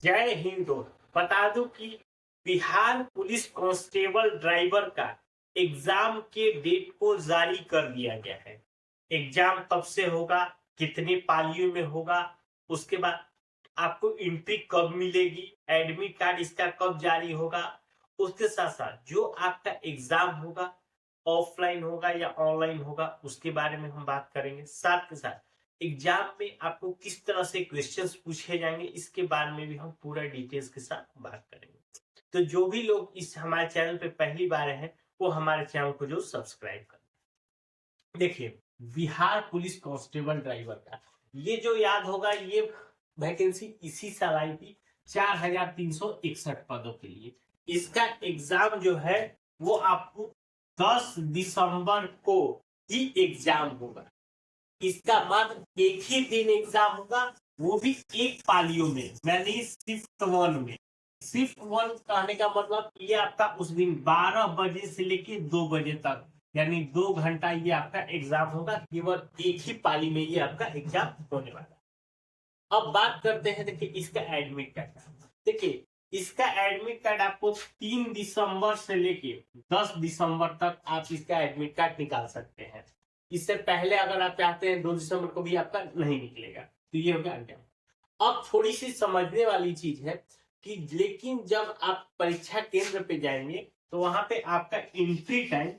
जय हिंद दोस्त। बता दूं कि बिहार पुलिस कांस्टेबल ड्राइवर का एग्जाम के डेट को जारी कर दिया गया है। एग्जाम कब से होगा, कितने पालियों में होगा, उसके बाद आपको एंट्री कब मिलेगी, एडमिट कार्ड इसका कब जारी होगा, उसके साथ साथ जो आपका एग्जाम होगा ऑफलाइन होगा या ऑनलाइन होगा उसके बारे में हम बात करेंगे। साथ के साथ एग्जाम में आपको किस तरह से क्वेश्चंस पूछे जाएंगे इसके बारे में भी हम पूरा डिटेल्स के साथ बात करेंगे। तो जो भी लोग इस हमारे चैनल पे पहली बार हैं वो हमारे चैनल को जो सब्सक्राइब कर देखिए। बिहार पुलिस कांस्टेबल ड्राइवर का ये जो याद होगा, ये वैकेंसी इसी साल आई थी 4361 पदों के लिए। इसका एग्जाम जो है वो आपको 10 दिसंबर को ही एग्जाम होगा। इसका मात्र एक ही दिन एग्जाम होगा, वो भी एक पालियों में, यानी शिफ्ट वन में। शिफ्ट वन कहने का मतलब ये आपका उस दिन 12 बजे से लेके 2 बजे तक, यानी 2 घंटा ये आपका एग्जाम होगा। केवल एक ही पाली में ये आपका एग्जाम होने वाला है। अब बात करते हैं, देखिए इसका एडमिट कार्ड। देखिए इसका एडमिट कार्ड आपको 3 दिसंबर से लेके 10 दिसंबर तक आप इसका एडमिट कार्ड निकाल सकते हैं। इससे पहले अगर आप चाहते हैं 2 दिसंबर को भी आपका नहीं निकलेगा। तो ये हो गया एग्जाम। अब थोड़ी सी समझने वाली चीज है कि लेकिन जब आप परीक्षा केंद्र पे जाएंगे तो वहां पे आपका एंट्री टाइम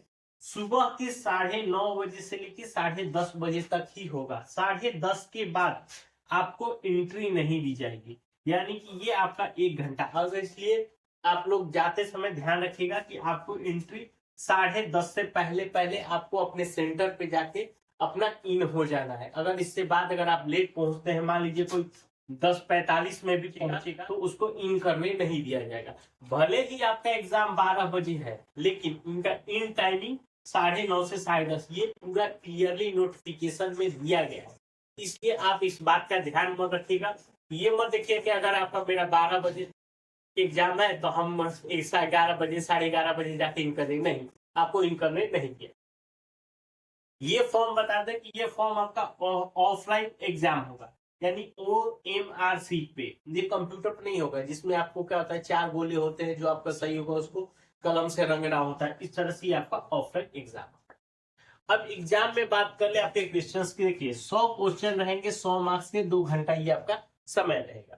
सुबह के 9:30 बजे से लेके 10:30 बजे तक ही होगा। 10:30 के बाद आपको एंट्री नहीं दी जाएगी, यानी कि ये आपका 1 घंटा। अगर इसलिए आप लोग जाते समय ध्यान रखिएगा कि आपको एंट्री 10:30 से पहले पहले आपको अपने सेंटर पे जाके अपना इन हो जाना है। अगर इससे बाद अगर आप लेट पहुंचते हैं, मान लीजिए कोई 10:45 में भी पहुंचेगा तो उसको इन करने नहीं दिया जाएगा। भले ही आपका एग्जाम 12 बजे है, लेकिन इनका इन टाइमिंग 9:30 से 10:30 ये पूरा क्लियरली नोटिफिकेशन में दिया गया है। इसलिए आप इस बात का ध्यान मत रखिएगा। ये मत देखिए कि अगर आपका मेरा 12 बजे एग्जाम है तो हम 11:30 बजे 11:30 बजे जाके इन करेंगे, नहीं, आपको इन करने नहीं किया। ये फॉर्म बता दें कि ये फॉर्म आपका ऑफलाइन एग्जाम होगा, यानी OMR पे, ये कंप्यूटर पर नहीं होगा, जिसमें आपको क्या होता है 4 गोले होते हैं, जो आपका सही होगा उसको कलम से रंगना होता है। इस तरह से आपका ऑफलाइन एग्जाम। अब एग्जाम में बात कर ले आपके क्वेश्चंस की। देखिए 100 क्वेश्चन रहेंगे, 100 मार्क्स के, 2 घंटा ये आपका समय रहेगा।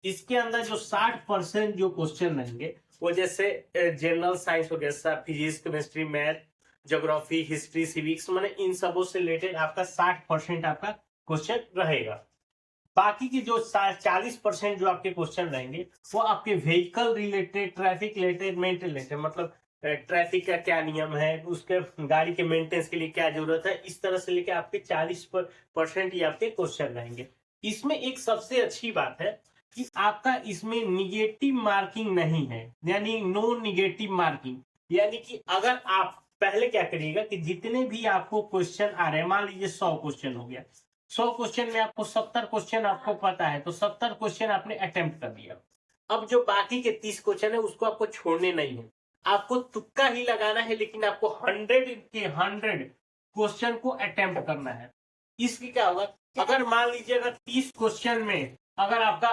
इसके अंदर जो 60% जो क्वेश्चन रहेंगे वो जैसे जनरल साइंस हो गया, physics, chemistry, math, geography, history, civics, मैंने इन सबों से रिलेटेड आपका 60% आपका क्वेश्चन रहेगा। बाकी की जो 40% जो आपके क्वेश्चन रहेंगे वो आपके vehicle related, traffic related, maintain related, मतलब ट्रैफिक का क्या नियम है, उसके गाड़ी के मेंटेनेंस के लिए क्या जरूरत है, इस तरह से लेके आपके 40% ये आपके क्वेश्चन रहेंगे। इसमें एक सबसे अच्छी बात है कि आपका इसमें निगेटिव मार्किंग नहीं है, यानी नो निगेटिव मार्किंग। यानी कि अगर आप पहले क्या करिएगा कि जितने भी आपको क्वेश्चन आ रहे हैं, मान लीजिए 100 क्वेश्चन हो गया, 100 क्वेश्चन में आपको 70 क्वेश्चन आपको पता है, तो 70 क्वेश्चन आपने अटेम्प्ट कर दिया। अब जो बाकी के 30 क्वेश्चन है उसको आपको छोड़ने नहीं है, आपको तुक्का ही लगाना है, लेकिन आपको 100 के 100 क्वेश्चन को अटेम्प्ट करना है। इसकी क्या होगा, अगर मान लीजिए अगर 30 क्वेश्चन में अगर आपका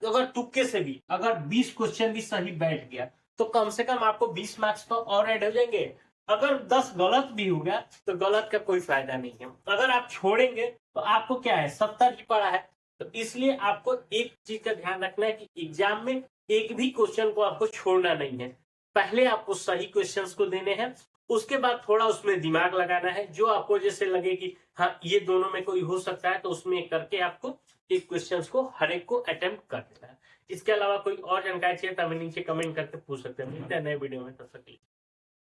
अगर तुक्के से भी अगर 20 क्वेश्चन भी सही बैठ गया तो कम से कम आपको 20 मार्क्स तो और ऐड हो जाएंगे। अगर 10 गलत भी हो गया तो गलत का कोई फायदा नहीं है। अगर आप छोड़ेंगे तो आपको क्या है, 70 ही पड़ा है। तो इसलिए आपको एक चीज का ध्यान रखना है कि एग्जाम में एक भी क्वेश्चन को आपको छोड़ना नहीं है। पहले आपको सही क्वेश्चंस को देने हैं, उसके बाद थोड़ा उसमें दिमाग लगाना है, जो आपको जैसे लगे कि हाँ ये दोनों में कोई हो सकता है तो उसमें करके आपको एक क्वेश्चंस को हर एक को अटेम्प्ट कर देना है। इसके अलावा कोई और जानकारी चाहिए तो हमें नीचे कमेंट करके पूछ सकते हैं। मिलते हैं नए वीडियो में, तब तक के लिए।